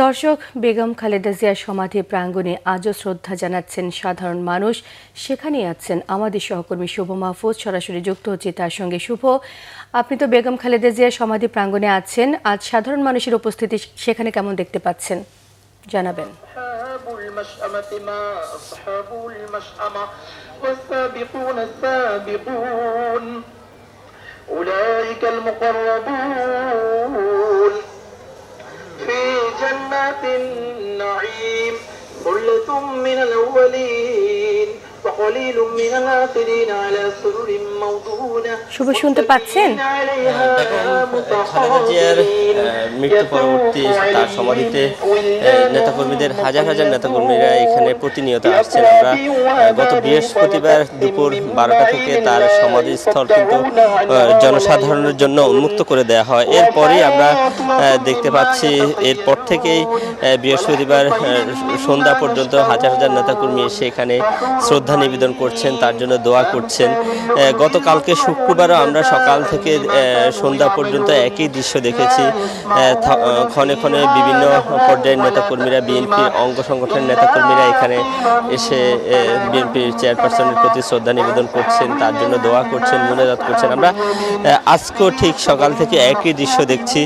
দর্শক, বেগম খালেদা জিয়ার সমাধি প্রাঙ্গণে আজও শ্রদ্ধা জানাচ্ছেন সাধারণ মানুষ। সেখানেই আছেন আমাদের সহকর্মী শুভ মাহফুজ, সরাসরি যুক্ত হচ্ছে তার সঙ্গে। শুভ, আপনি তো বেগম খালেদা জিয়ার সমাধি প্রাঙ্গণে আছেন, আজ সাধারণ মানুষের উপস্থিতি সেখানে কেমন দেখতে পাচ্ছেন জানাবেন। جنات النعيم ثلة من الأولين وقليل من الآخرين على سرر موضونة। শুভ, শুনতে পাচ্ছেন? খালেদা জিয়ার মৃত্যু পরবর্তী তার সমাধিতে নেতাকর্মীদের হাজার হাজার নেতাকর্মীরা এখানে প্রতিনিয়ত আসছেন। আমরা গত বৃহস্পতিবার দুপুর 12টা থেকে তার সমাধিস্থল কিন্তু জনসাধারণের জন্য উন্মুক্ত করে দেওয়া হয়। এরপরই আমরা দেখতে পাচ্ছি এরপর থেকেই বৃহস্পতিবার সন্ধ্যা পর্যন্ত হাজার হাজার নেতাকর্মী এসে এখানে শ্রদ্ধা নিবেদন করছেন, তার জন্য দোয়া করছেন। গতকালকে শুক্রবারও আমরা সকাল থেকে সন্ধ্যা পর্যন্ত একই দৃশ্য দেখেছি। ক্ষণে ক্ষণে বিভিন্ন পর্যায়ের নেতাকর্মীরা, বিএনপির অঙ্গ সংগঠনের নেতাকর্মীরা এখানে এসে বিএনপির চেয়ারপারসনের প্রতি শ্রদ্ধা নিবেদন করছেন, তার জন্য দোয়া করছেন, মুনাজাত করছেন। আমরা আজকেও ঠিক সকাল থেকে একই দৃশ্য দেখছি।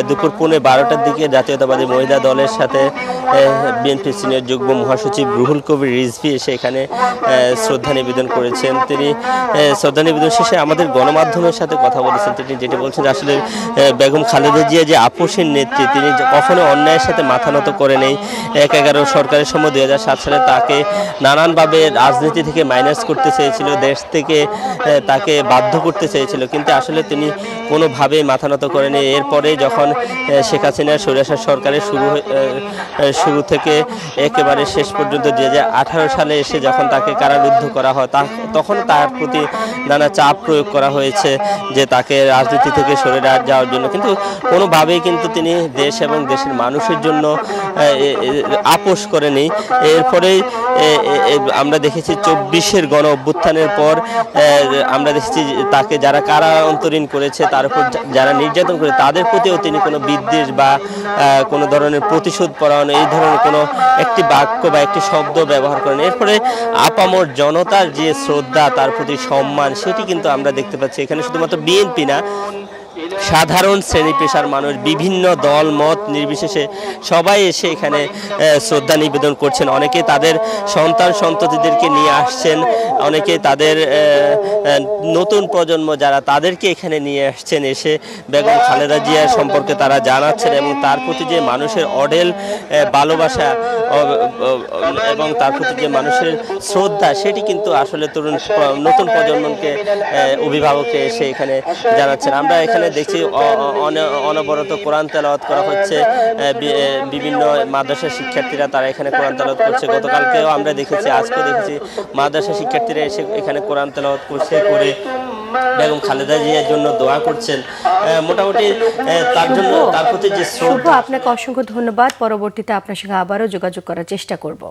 দুপুর 12টার দিকে জাতীয়তাবাদী মহিলা দলের সাথে বিএনপির সিনিয়র যুগ্ম মহাসচিব রুহুল কবির রিজভী এসে এখানে শ্রদ্ধা নিবেদন করেছেন। তিনি শ্রদ্ধা নিবেদন শেষে আমাদের গণমাধ্যমের সাথে কথা বলেছেন। তিনি যেটা বলছেন, আসলে বেগম খালেদা জিয়া যে আপোষের নেত্রী, তিনি কখনো অন্যায়ের সাথে মাথা নত করে নেই। 11 সরকারের সময় 2007 সালে তাকে নানানভাবে রাজনীতি থেকে মাইনাস করতে চেয়েছিল, দেশ থেকে তাকে বাধ্য করতে চেয়েছিল, কিন্তু আসলে তিনি কোনোভাবেই মাথা নত করেনি। এরপরে যখন শেখ হাসিনার স্বৈরাচার সরকারের শুরু থেকে একেবারে শেষ পর্যন্ত 2018 সালে এসে যখন তাকে কারারুদ্ধ করা হয়, তখন তার প্রতি নানা চাপ প্রয়োগ করা হয়েছে যে তাকে রাজনীতি থেকে সরে যাওয়ার জন্য, কিন্তু কোনোভাবেই কিন্তু তিনি দেশ এবং দেশের মানুষের জন্য আপোষ করেনি। এরপরেই আমরা দেখেছি 24-এর গণ অভ্যুত্থানের পর আমরা দেখেছি তাকে যারা কারা অন্তরীণ করেছে, তার উপর যারা নির্যাতন করে, তাদের প্রতিও তিনি কোনো বিদ্বেষ বা কোনো ধরনের প্রতিশোধ পরায়ণ এই ধরনের কোনো একটি বাক্য বা একটি শব্দ ব্যবহার করেন। এরপরে আপামর জনতার যে শ্রদ্ধা, তার প্রতি সম্মান, সেটি কিন্তু আমরা দেখতে পাচ্ছি এখানে। শুধুমাত্র বিএনপি না, সাধারণ শ্রেণী পেশার মানুষ, বিভিন্ন দল মত নির্বিশেষে সবাই এসে এখানে শ্রদ্ধা নিবেদন করছেন। অনেকে তাদের সন্তান সন্ততিদেরকে নিয়ে আসছেন, অনেকে তাদের নতুন প্রজন্ম যারা, তাদেরকে এখানে নিয়ে আসছেন। এসে বেগম খালেদা জিয়া সম্পর্কে তারা জানাচ্ছেন এবং তার প্রতি যে মানুষের অঢেল ভালোবাসা এবং তার প্রতি যে মানুষের শ্রদ্ধা, সেটি কিন্তু আসলে নতুন প্রজন্মকে অভিভাবককে এসে এখানে জানাচ্ছেন। আমরা এখানে দেখছি অনবরত কোরআন তেলাওয়াত করা হচ্ছে। বিভিন্ন মাদ্রাসা শিক্ষার্থীরা তারা এখানে কোরআন তেলাওয়াত করছে। গতকালকেও আমরা দেখেছি, আজকেও দেখেছি মাদ্রাসা শিক্ষার্থীরা এসে এখানে কোরআন তেলাওয়াত করছে, করে বেগম খালেদা জিয়ার জন্য দোয়া করছেন। মোটামুটি তার জন্য, তার প্রতি যে শ্রদ্ধা। আপনাকে অসংখ্য ধন্যবাদ। পরবর্তীতে আপনার সঙ্গে আবারও যোগাযোগ করার চেষ্টা করব।